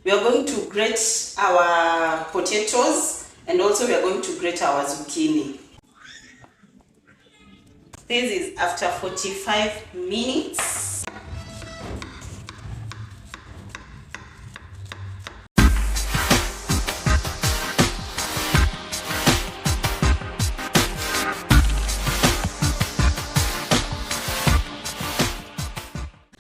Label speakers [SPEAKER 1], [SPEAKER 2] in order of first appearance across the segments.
[SPEAKER 1] We are going to grate our potatoes and also we are going to grate our zucchini. This is after 45 minutes.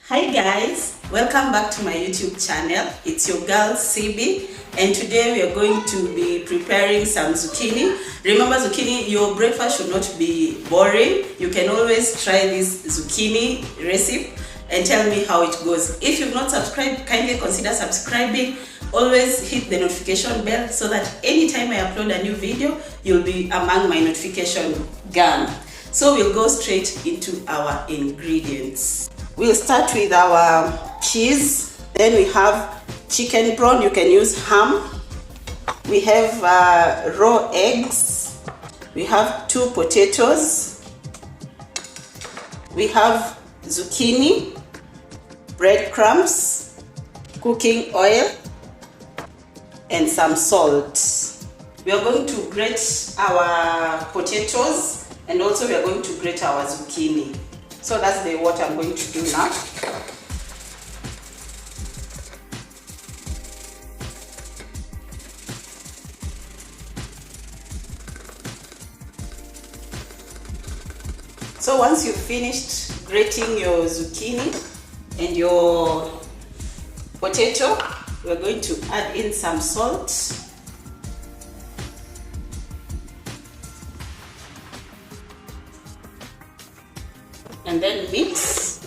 [SPEAKER 1] Hi guys, welcome back to my YouTube channel. It's your girl CB, and today we are going to be preparing some zucchini. Remember, zucchini, your breakfast should not be boring. You can always try this zucchini recipe and tell me how it goes. If you've not subscribed, kindly consider subscribing. Always hit the notification bell so that anytime I upload a new video, you'll be among my notification gang. So we'll go straight into our ingredients. We'll start with our cheese. Then we have chicken broth. You can use ham. We have raw eggs. We have 2 potatoes. We have zucchini, breadcrumbs, cooking oil, and some salt. We are going to grate our potatoes and also we are going to grate our zucchini. So that's what I'm going to do now. So once you've finished grating your zucchini and your potato, we're going to add in some salt. And then mix.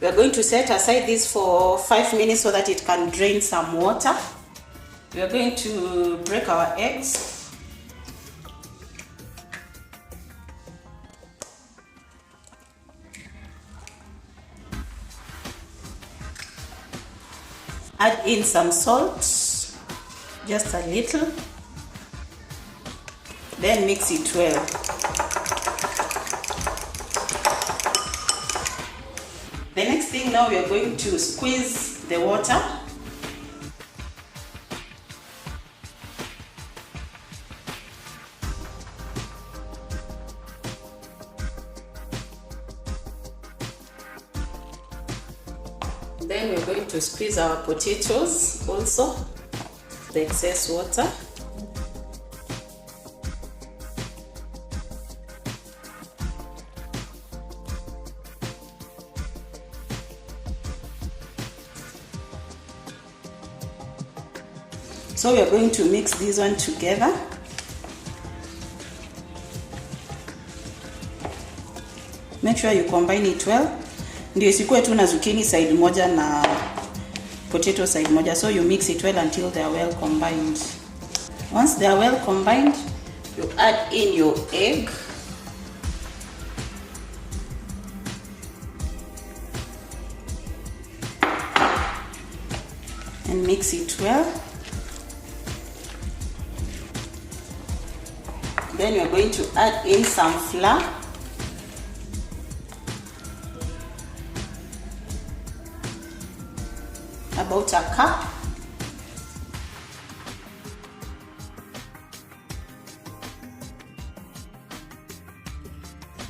[SPEAKER 1] We are going to set aside this for 5 minutes so that it can drain some water. We are going to break our eggs. Add in some salt, just a little, then mix it well. The next thing, now we are going to squeeze the water. Then we're going to squeeze our potatoes also, the excess water. So we are going to mix this one together. Make sure you combine it well. Ndio isikuwe tu na zucchini side moja na potato side moja. So you mix it well until they are well combined. Once they are well combined, you add in your egg. And mix it well. Then you're going to add in some flour. About a cup.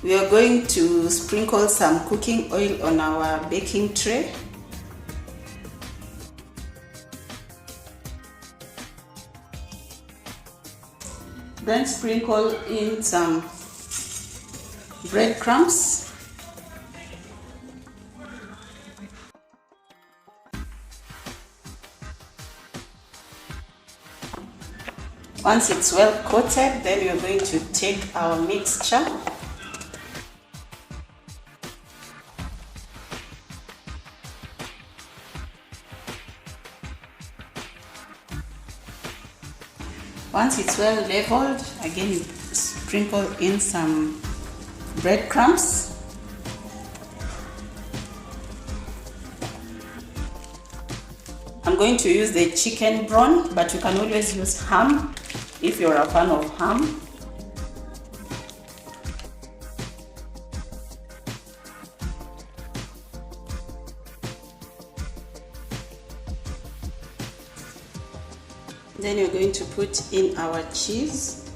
[SPEAKER 1] We are going to sprinkle some cooking oil on our baking tray. Then sprinkle in some breadcrumbs. Once it's well coated, then we are going to take our mixture. Once it's well leveled, again you sprinkle in some breadcrumbs. I'm going to use the chicken broth, but you can always use ham if you're a fan of ham. Then we're going to put in our cheese.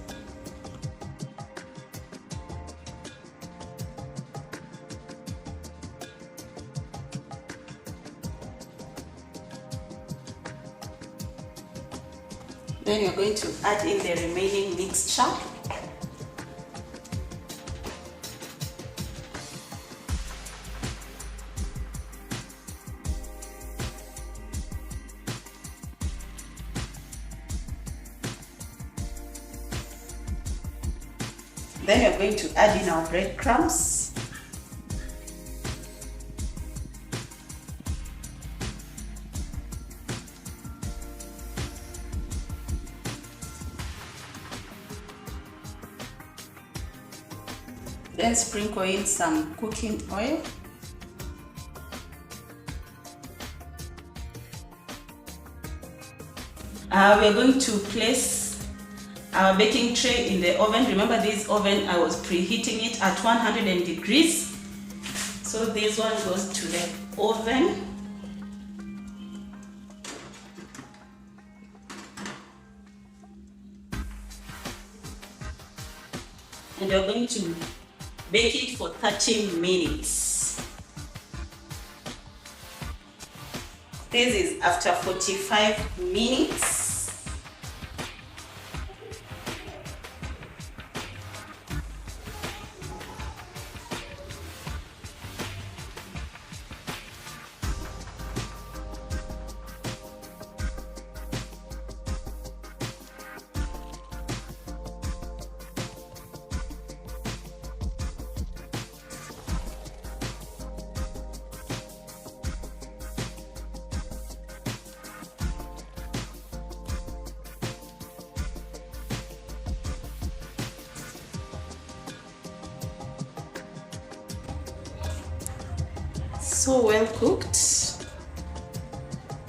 [SPEAKER 1] Then you're going to add in the remaining mixture. Then you're going to add in our breadcrumbs. Then sprinkle in some cooking oil. We're going to place our baking tray in the oven. Remember, this oven, I was preheating it at 100 degrees. So this one goes to the oven. And you're going to bake it for 30 minutes. This is after 45 minutes. So well cooked,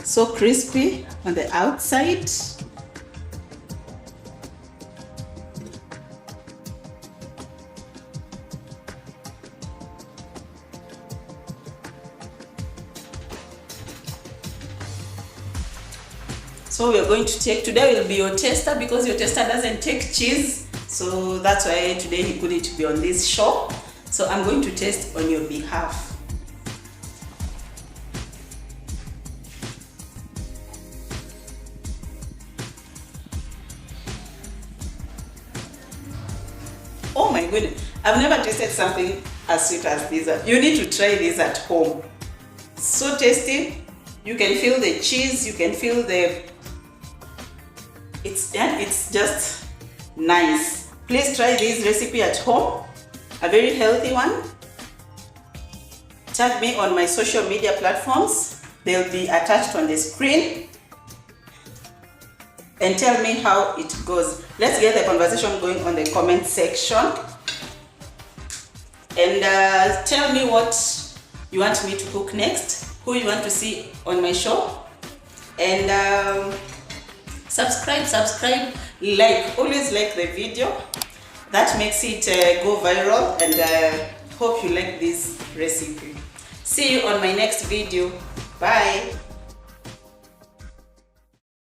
[SPEAKER 1] so crispy on the outside. So we're going to take, today will be your tester because your tester doesn't take cheese. So that's why today he couldn't be on this show. So I'm going to test on your behalf. Oh my goodness, I've never tasted something as sweet as this. You need to try this at home. So tasty. You can feel the cheese, you can feel the... It's just nice. Please try this recipe at home. A very healthy one. Tag me on my social media platforms. They'll be attached on the screen. And tell me how it goes. Let's get the conversation going on the comment section. And tell me what you want me to cook next, who you want to see on my show. And subscribe, like, always like the video. That makes it go viral, and hope you like this recipe. See you on my next video. Bye.